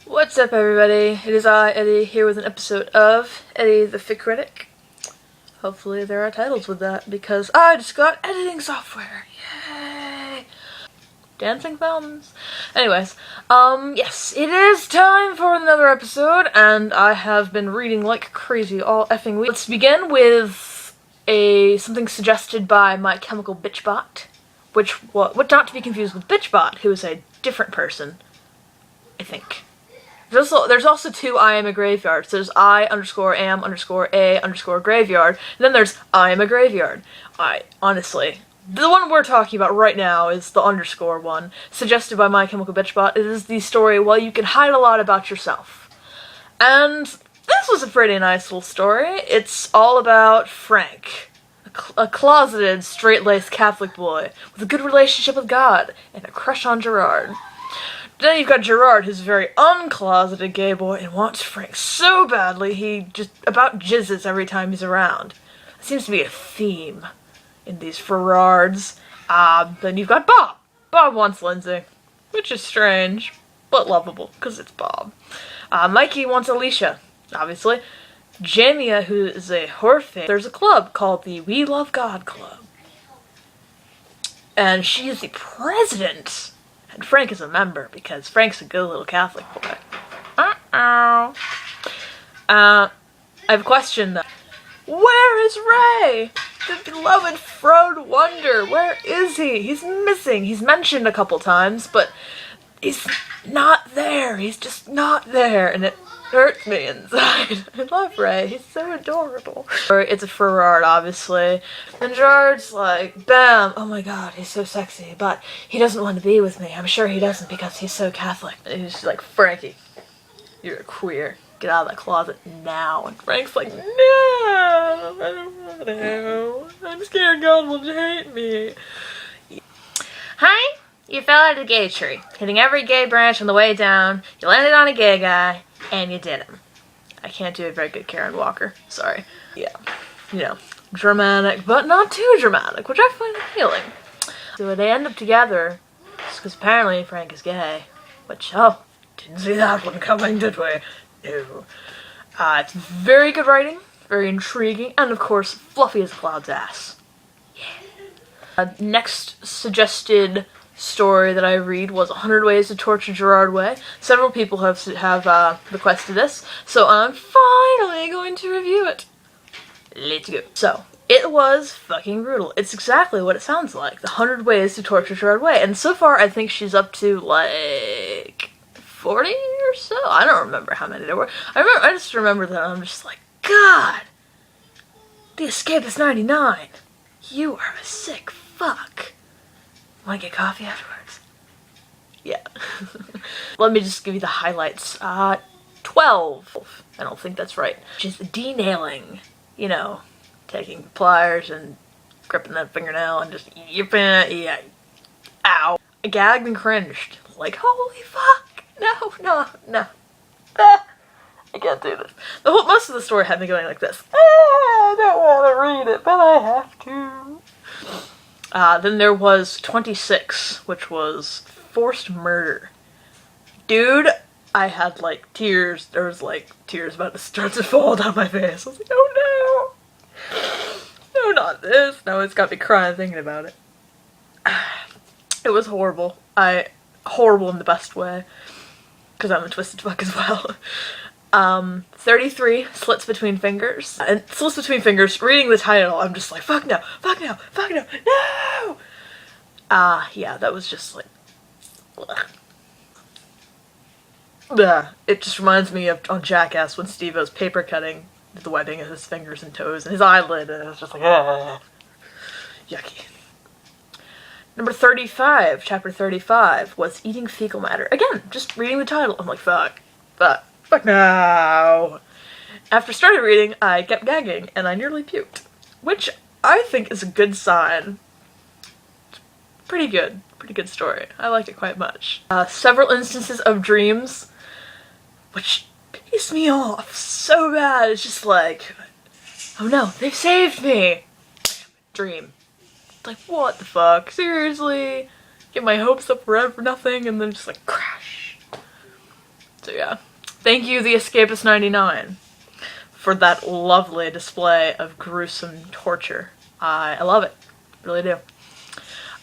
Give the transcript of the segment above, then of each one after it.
What's up, everybody? It is I, Eddie, here with an episode of Eddi The Ficritic. Hopefully there are titles with that, because I just got editing software! Yay! Dancing thumbs. Anyways, yes, it is time for another episode, and I have been reading like crazy all effing week. Let's begin with something suggested by mychemicalbitchbot, which not to be confused with bitchbot, who is a different person, I think. There's also two I am a graveyard. So there's I_am_a_graveyard, and then there's I am a graveyard. Honestly, the one we're talking about right now is the underscore one, suggested by mychemicalbitchbot. It is the story, well, you can hide a lot about yourself. And this was a pretty nice little story. It's all about Frank, a closeted, straight-laced Catholic boy with a good relationship with God and a crush on Gerard. Then you've got Gerard, who's a very uncloseted gay boy and wants Frank so badly he just about jizzes every time he's around. It seems to be a theme in these Ferrards. Then you've got Bob. Bob wants Lindsay, which is strange, but lovable, because it's Bob. Mikey wants Alicia, obviously. Jamia, who is a horror fan. There's a club called the We Love God Club. And she is the president. And Frank is a member, because Frank's a good little Catholic boy. I have a question, though. Where is Ray? The beloved Frode Wonder. Where is he? He's missing. He's mentioned a couple times, but he's not there. He's just not there, and it hurts me inside. I love Ray. He's so adorable. It's a Ferrard, obviously. And Gerard's like, bam, oh my god, he's so sexy, but he doesn't want to be with me. I'm sure he doesn't because he's so Catholic. And he's like, Frankie, you're a queer. Get out of that closet now. And Frank's like, no, I don't want to. I'm scared God will hate me. Hi, you fell out of the gay tree, hitting every gay branch on the way down. You landed on a gay guy. And you did him. I can't do a very good Karen Walker. Sorry. Yeah. You know, dramatic, but not too dramatic, which I find appealing. So they end up together, because apparently Frank is gay. Which, oh, didn't see that one coming, did we? No. It's very good writing, very intriguing, and of course, fluffy as a cloud's ass. Yeah. Next suggested story that I read was 100 Ways to Torture Gerard Way. Several people have requested this, so I'm finally going to review it. Let's go. So, it was fucking brutal. It's exactly what it sounds like. The 100 Ways to Torture Gerard Way. And so far, I think she's up to, like, 40 or so? I don't remember how many there were. I just remember that I'm just like, God! The escape is 99. You are a sick fuck. Want to get coffee afterwards? Yeah. Let me just give you the highlights. 12. I don't think that's right. Just denailing. You know, taking pliers and gripping that fingernail and just yipping it. Yeah. Ow. I gagged and cringed. Like, holy fuck. No. I can't do this. Most of the story had me going like this. I don't want to read it, but I have to. Then there was 26, which was forced murder. Dude, I had like tears. There was like tears about to start to fall down my face. I was like, oh no! No, not this. No, it's got me crying thinking about it. It was horrible. Horrible in the best way. Because I'm a twisted fuck as well. 33, slits between fingers. And slits between fingers, reading the title, I'm just like, fuck no, no! Yeah, that was just like, ugh. Bleh. It just reminds me of on Jackass when Steve-O's paper cutting the webbing of his fingers and toes and his eyelid, and it was just like, yucky. Number 35, chapter 35, was eating fecal matter. Again, just reading the title, I'm like, fuck no. After started reading, I kept gagging, and I nearly puked. Which I think is a good sign. Pretty good story. I liked it quite much. Several instances of dreams, which pissed me off so bad. It's just like, oh no, they've saved me! Dream. Like, what the fuck? Seriously? Get my hopes up forever for nothing, and then just like, crash. So yeah, thank you, the Escapist 99, for that lovely display of gruesome torture. I love it, really do.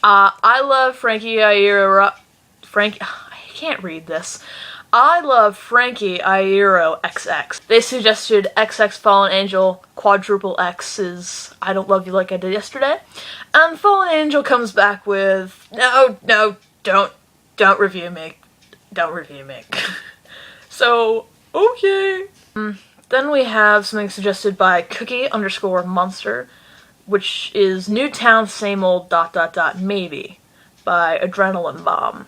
I love Frankie Iero. I can't read this. I love Frankie Iero XX. They suggested XX Fallen Angel quadruple X's I Don't Love You Like I Did Yesterday. And Fallen Angel comes back with, no, don't review me. Don't review me. So, okay. Then we have something suggested by cookie_monster, which is New Town Same Old ... maybe by Adrenaline Bomb.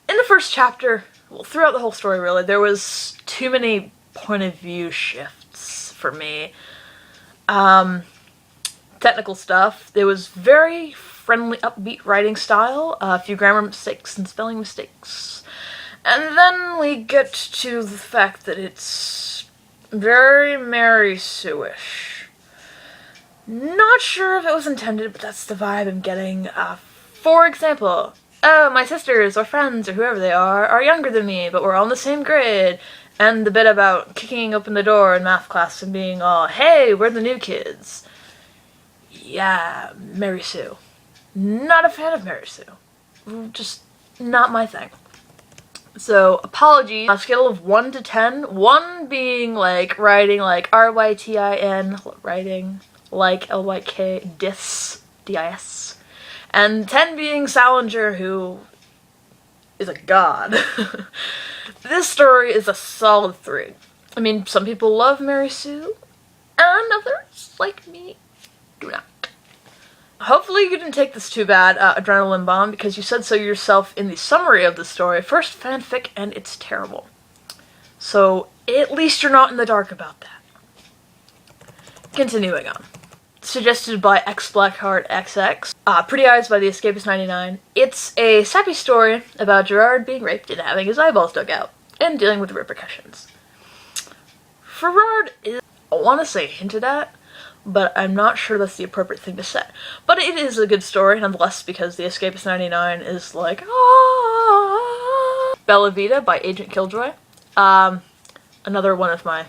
In the first chapter, well, throughout the whole story really, there was too many point of view shifts for me. Technical stuff. There was very friendly, upbeat writing style, a few grammar mistakes and spelling mistakes. And then we get to the fact that it's very Mary Sue-ish. Not sure if it was intended, but that's the vibe I'm getting. For example, oh, my sisters or friends or whoever they are younger than me, but we're all in the same grade. And the bit about kicking open the door in math class and being all, hey, we're the new kids. Yeah, Mary Sue. Not a fan of Mary Sue. Just not my thing. So, apologies. On a scale of 1 to 10, 1 being like writing like RYTIN, writing like LYK, DIS, and 10 being Salinger, who is a god. This story is a solid 3. I mean, some people love Mary Sue, and others, like me, do not. Hopefully you didn't take this too bad, Adrenaline Bomb, because you said so yourself in the summary of the story. First fanfic, and it's terrible. So, at least you're not in the dark about that. Continuing on. Suggested by xblckhrtxx, Pretty Eyes by the Escapist 99. It's a sappy story about Gerard being raped and having his eyeballs dug out, and dealing with the repercussions. Gerard is, I want to say hinted at, but I'm not sure that's the appropriate thing to say. But it is a good story, nonetheless, because the Escapist 99 is like, Bella Vita by agentkilljoy. Another one of my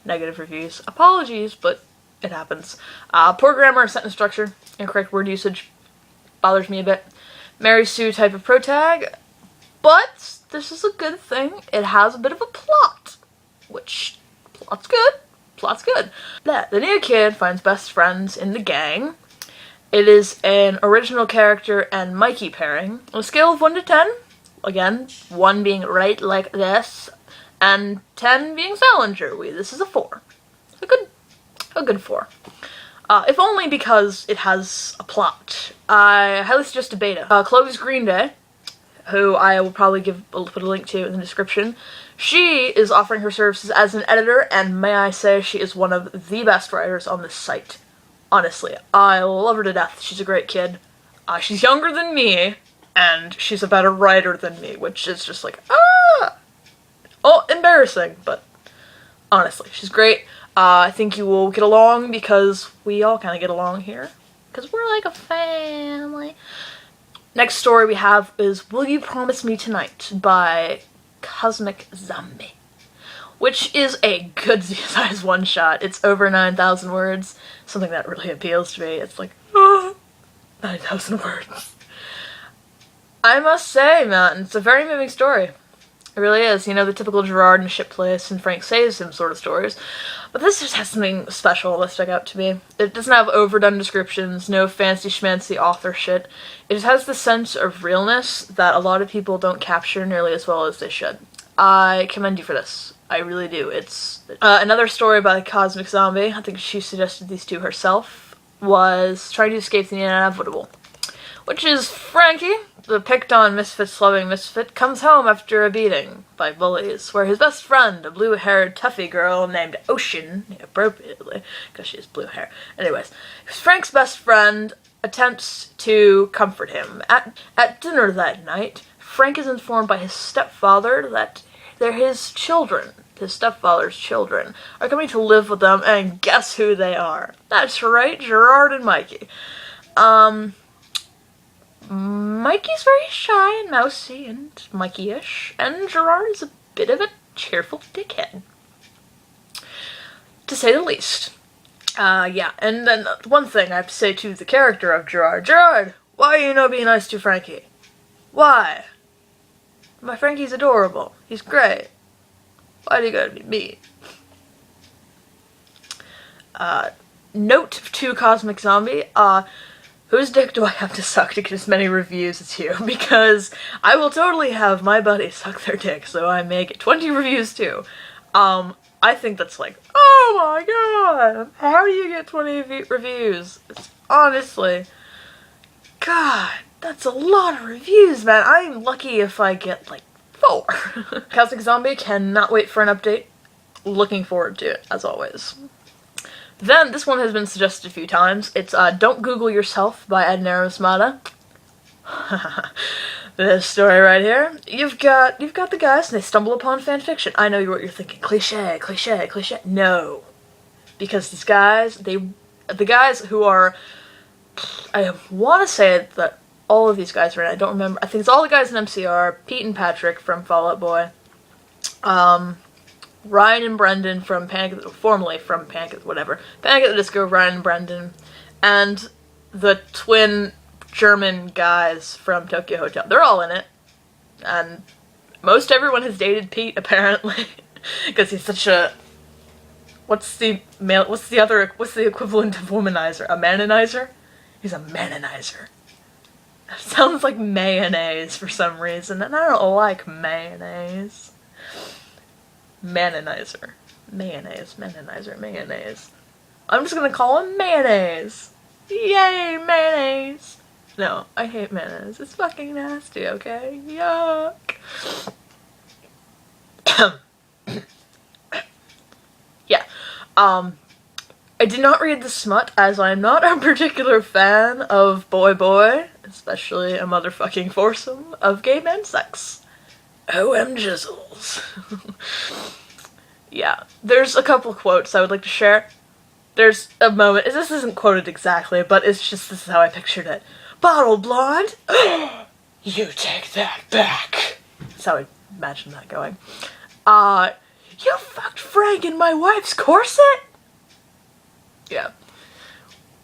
negative reviews. Apologies, but it happens. Poor grammar, sentence structure, incorrect word usage bothers me a bit. Mary Sue type of protag, but this is a good thing. It has a bit of a plot, which, plot's good. Plot's good. The new kid finds best friends in the gang. It is an original character and Mikey pairing. On a scale of 1 to 10, again, 1 being right like this, and 10 being Salinger. This is a 4. A good 4. If only because it has a plot. I highly suggest a beta. Chloe's Green Day, who I will probably put a link to in the description. She is offering her services as an editor, and may I say she is one of the best writers on this site. Honestly, I love her to death. She's a great kid. She's younger than me, and she's a better writer than me, which is just like, oh, embarrassing, but honestly, she's great. I think you will get along because we all kind of get along here, because we're like a family. Next story we have is Will You Promise Me Tonight by cosmiczombie, which is a good size one-shot. It's over 9,000 words, something that really appeals to me. It's like, 9,000 words. I must say, man, it's a very moving story. It really is. You know, the typical Gerard and Ship Place and Frank Saves Him sort of stories. But this just has something special that stuck out to me. It doesn't have overdone descriptions, no fancy schmancy author shit. It just has the sense of realness that a lot of people don't capture nearly as well as they should. I commend you for this. I really do. It's another story by cosmiczombie. I think she suggested these two herself. Was Trying to Escape the Inevitable, which is Frankie, the picked-on misfits-loving misfit, comes home after a beating by bullies, where his best friend, a blue-haired tuffy girl named Ocean, appropriately, because she has blue hair. Anyways, Frank's best friend attempts to comfort him. At dinner that night, Frank is informed by his stepfather that they're his children. His stepfather's children are coming to live with them, and guess who they are? That's right, Gerard and Mikey. Mikey's very shy and mousy and Mikey-ish, and Gerard is a bit of a cheerful dickhead, to say the least. Yeah, and then one thing I have to say to the character of Gerard. Gerard, why are you not being nice to Frankie? Why? My Frankie's adorable. He's great. Why do you gotta be mean? Note to cosmiczombie, whose dick do I have to suck to get as many reviews as you? Because I will totally have my buddy suck their dick, so I may get 20 reviews too. I think that's like, oh my god, how do you get 20 reviews? It's honestly, god, that's a lot of reviews, man. I'm lucky if I get like 4. Cosmiczombie cannot wait for an update. Looking forward to it, as always. Then, this one has been suggested a few times. It's Don't Google Yourself by adnarimsamada. This story right here. You've got the guys and they stumble upon fanfiction. I know what you're thinking. Cliche, cliche, cliche. No. Because these guys, the guys who are, I want to say that all of these guys are in it. I don't remember. I think it's all the guys in MCR. Pete and Patrick from Fall Out Boy. Ryan and Brendan from formerly from Panic at the Disco, Ryan and Brendan, and the twin German guys from Tokyo Hotel. They're all in it, and most everyone has dated Pete apparently, because he's such a, what's the equivalent of womanizer? A manonizer? He's a manonizer. That sounds like mayonnaise for some reason, and I don't like mayonnaise. Manonizer. Mayonnaise. Manonizer. Mayonnaise. I'm just gonna call him mayonnaise. Yay, mayonnaise. No, I hate mayonnaise. It's fucking nasty, okay? Yuck. Yeah. I did not read the smut, as I'm not a particular fan of boy, especially a motherfucking foursome of gay men sex. OM jizzles. Yeah, there's a couple quotes I would like to share. There's a moment, this isn't quoted exactly, but it's just, this is how I pictured it. Bottle blonde? You take that back. That's how I imagine that going. You fucked Frank in my wife's corset? Yeah.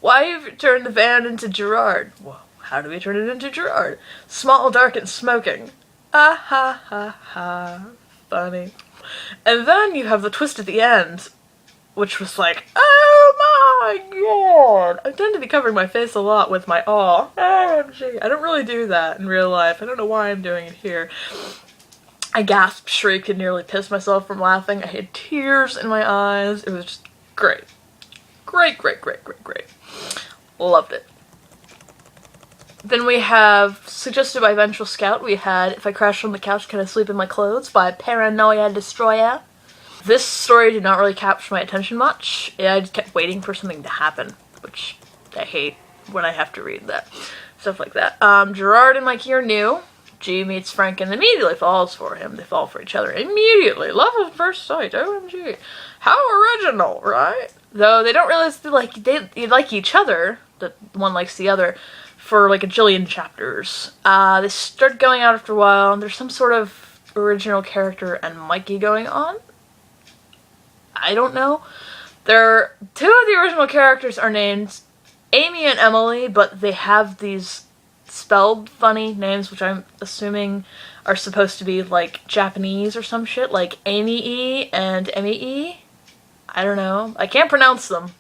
Why have you turned the van into Gerard? Well, how do we turn it into Gerard? Small, dark, and smoking. Ah ha ha ha. Funny. And then you have the twist at the end, which was like, oh my god! I tend to be covering my face a lot with my aw. OMG. I don't really do that in real life. I don't know why I'm doing it here. I gasped, shrieked, and nearly pissed myself from laughing. I had tears in my eyes. It was just great. Great, great, great, great, great. Loved it. Then we have, suggested by Vengeful Scout, we had If I Crash on the Couch, Can I Sleep in My Clothes by Paranoia, Destroya. This story did not really capture my attention much. I just kept waiting for something to happen, which I hate when I have to read that. Stuff like that. Gerard and Mikey are new. G meets Frank and immediately falls for him. They fall for each other immediately. Love at first sight. OMG. How original, right? Though they don't realize they like each other. The one likes the other. For like a jillion chapters. They start going out after a while, and there's some sort of original character and Mikey going on. I don't know. Two of the original characters are named Amy and Emily, but they have these spelled funny names, which I'm assuming are supposed to be like Japanese or some shit, like Amy E and Emmy E. I don't know. I can't pronounce them.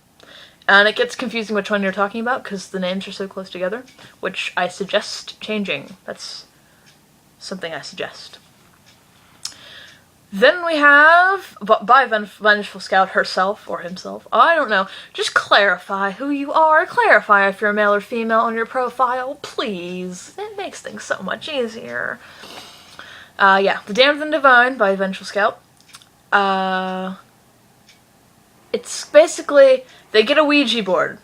And it gets confusing which one you're talking about because the names are so close together, which I suggest changing. That's something I suggest. Then we have, by Vengeful Scout herself, or himself, I don't know, just clarify who you are. Clarify if you're male or female on your profile, please. It makes things so much easier. Yeah, The Damned and Devine by Vengeful Scout. It's basically, they get a Ouija board,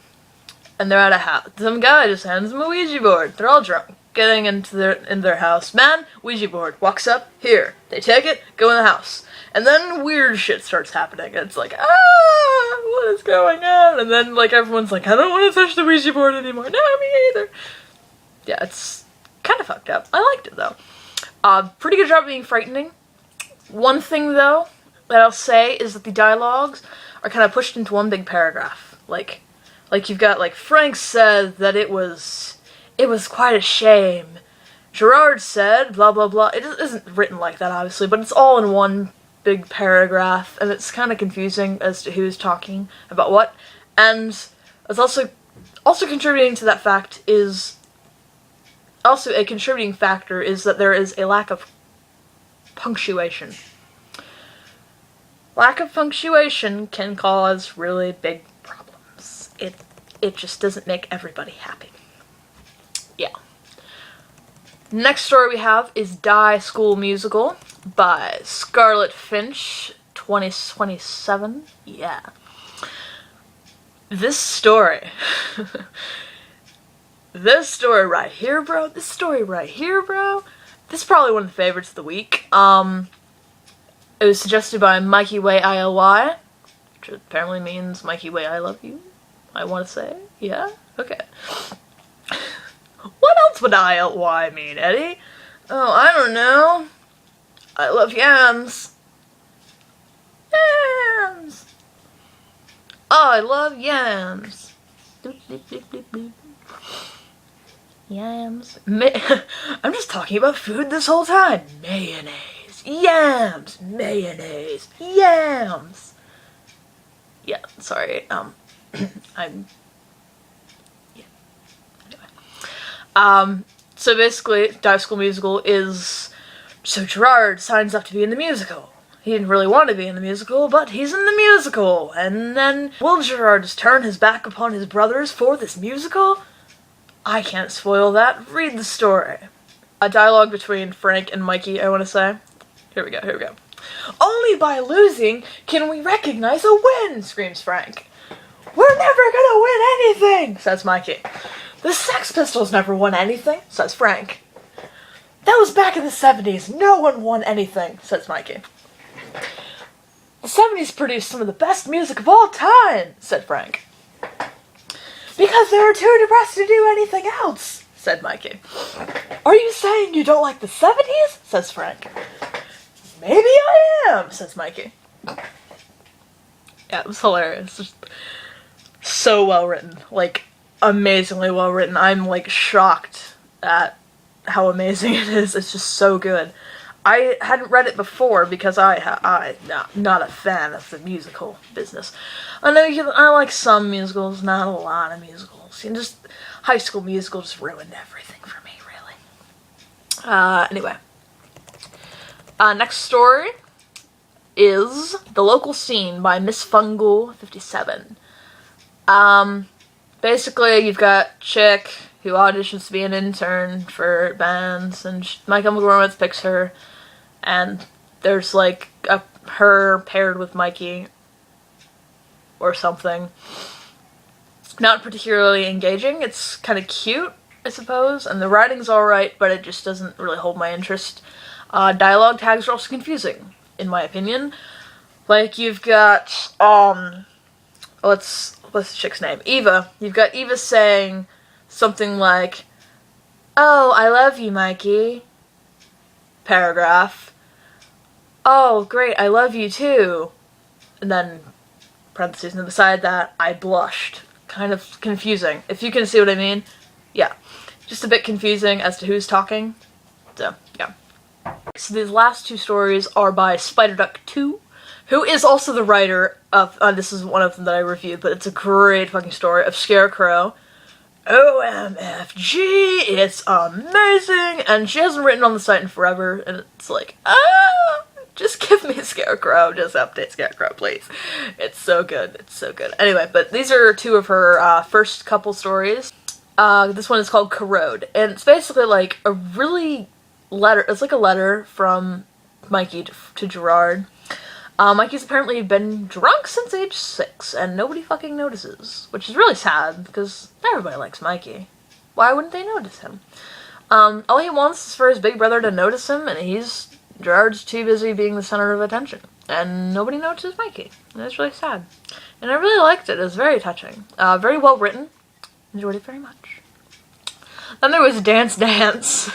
and they're at a house. Some guy just hands them a Ouija board. They're all drunk, getting into their house. Man, Ouija board, walks up, here. They take it, go in the house. And then weird shit starts happening. It's like, what is going on? And then, like, everyone's like, I don't want to touch the Ouija board anymore. No, me either. Yeah, it's kind of fucked up. I liked it though. Pretty good job being frightening. One thing though that I'll say is that the dialogues are kind of pushed into one big paragraph. Like you've got like Frank said that it was quite a shame. Gerard said blah blah blah. It isn't written like that obviously, but it's all in one big paragraph, and it's kind of confusing as to who's talking about what. And it's also contributing to that fact is also a contributing factor is that there is a lack of punctuation. Lack of punctuation can cause really big problems. It just doesn't make everybody happy. Yeah. Next story we have is Die School Musical by Scarlett Finch, 2027. Yeah. This story. This story right here, bro. This is probably one of the favorites of the week. It was suggested by mikeywayily, which apparently means Mikey Way I love you. I want to say. Yeah? Okay. What else would ILY mean, Eddie? Oh, I don't know. I love yams. Yams! Oh, I love yams. Doop, doop, doop, doop, doop. Yams. I'm just talking about food this whole time. Mayonnaise. Yams. Mayonnaise. Yams. Yeah, sorry. I'm... Yeah. Anyway. So basically, Die School Musical is... So Gerard signs up to be in the musical. He didn't really want to be in the musical, but he's in the musical. And then, will Gerard just turn his back upon his brothers for this musical? I can't spoil that. Read the story. A dialogue between Frank and Mikey, I want to say. Here we go. Only by losing can we recognize a win, screams Frank. We're never gonna win anything, says Mikey. The Sex Pistols never won anything, says Frank. That was back in the 70s. No one won anything, says Mikey. The 70s produced some of the best music of all time, said Frank. Because they were too depressed to do anything else, said Mikey. Are you saying you don't like the 70s? Says Frank. Maybe I am, says Mikey. Yeah, it was hilarious. Just so well written. Like, amazingly well written. I'm, like, shocked at how amazing it is. It's just so good. I hadn't read it before because I'm not a fan of the musical business. I like some musicals, not a lot of musicals. And just High School Musical just ruined everything for me, really. Anyway. Next story is The Local Scene by Miss Fungal 57. Basically, you've got chick who auditions to be an intern for bands, and My Chemical Romance picks her. And there's, like, her paired with Mikey or something. Not particularly engaging. It's kind of cute, I suppose. And the writing's alright, but it just doesn't really hold my interest. Dialogue tags are also confusing, in my opinion. Like, you've got, what's the chick's name? Eva. You've got Eva saying something like, "Oh, I love you, Mikey." Paragraph. "Oh, great, I love you too." And then, parentheses, and beside that, "I blushed." Kind of confusing. If you can see what I mean. Yeah. Just a bit confusing as to who's talking. So, yeah. So these last two stories are by SpiderDuck2, who is also the writer of, this is one of them that I reviewed, but it's a great fucking story, of Scarecrow. OMFG, it's amazing, and she hasn't written on the site in forever, and it's like, just give me Scarecrow, just update Scarecrow, please. It's so good, it's so good. Anyway, but these are two of her first couple stories. This one is called Corrode, and it's basically like a really it's like a letter from Mikey to Gerard. Mikey's apparently been drunk since age 6, and nobody fucking notices, which is really sad, because everybody likes Mikey. Why wouldn't they notice him? All he wants is for his big brother to notice him, and Gerard's too busy being the center of attention, and nobody notices Mikey, and it's really sad. And I really liked it. It was very touching. Very well written. Enjoyed it very much. Then there was Dance Dance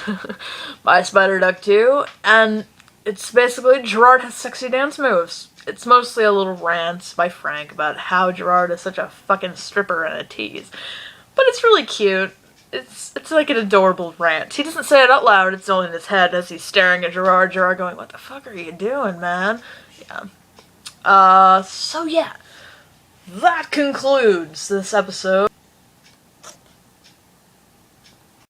by Spider Duck 2, and it's basically Gerard has sexy dance moves. It's mostly a little rant by Frank about how Gerard is such a fucking stripper and a tease. But it's really cute. It's like an adorable rant. He doesn't say it out loud, it's only in his head as he's staring at Gerard. Gerard going, what the fuck are you doing, man? Yeah. So yeah. That concludes this episode.